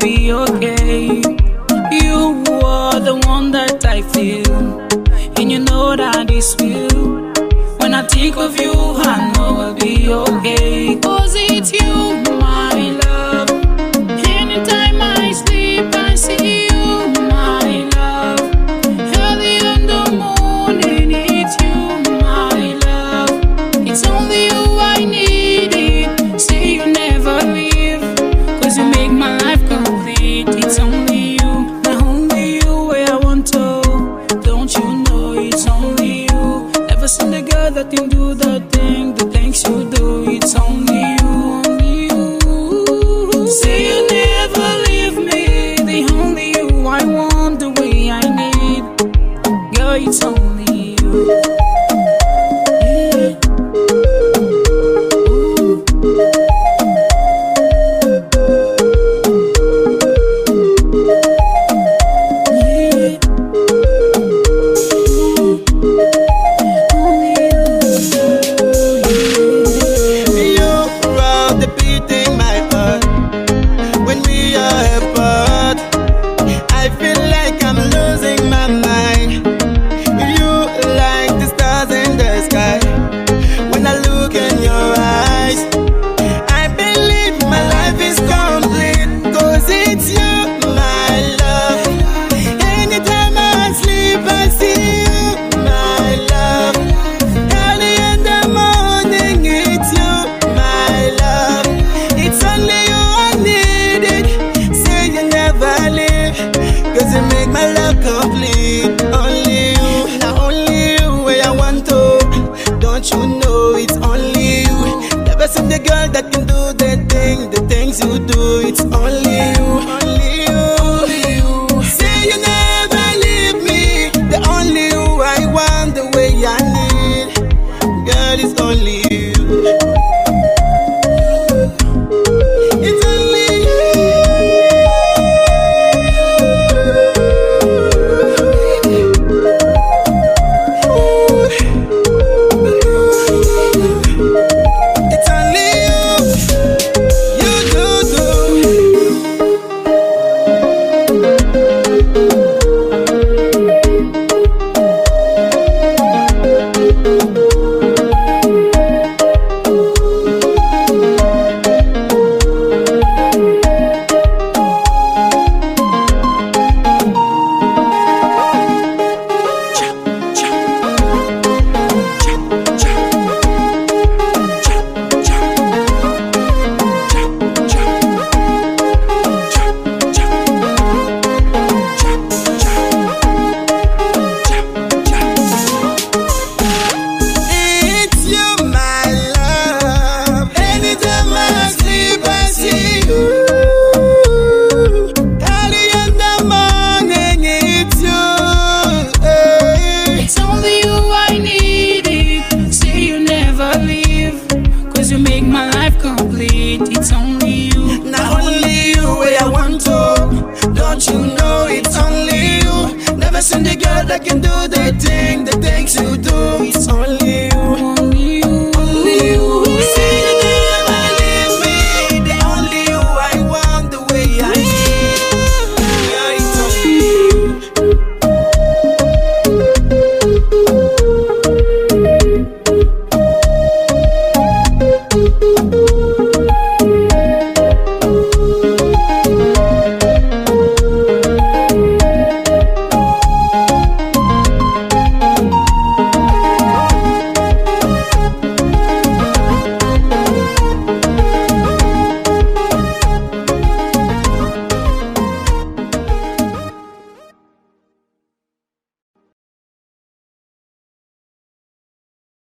be okay. You are the one that I feel, and you know that it's real. When I think of you, I know I'll be okay. 'Cause it's you, my love. Anytime I sleep, I see you, my love. Early in the morning, it's you, my love. It's only you I need it. Say you never leave, 'cause you make my life complete. It's only you, not only you where I want to. Don't you know it's only you? Never seen the girl that can do the things you do. It's only you, only you. Say you never leave me, the only you I want, the way I need. Girl, it's only you. Yeah. The girl that can do the things you do, it's only you, only you, only you. Say you never leave me, the only you I want, the way I need. Girl, it's only you. It's only you. It's only you, not only you where I want to. Don't you know it's only you? Never seen the girl that can do the things you do. It's only you, only you, only you. Say you never leave me, the only you I want, the way I need. Yeah, it's only you.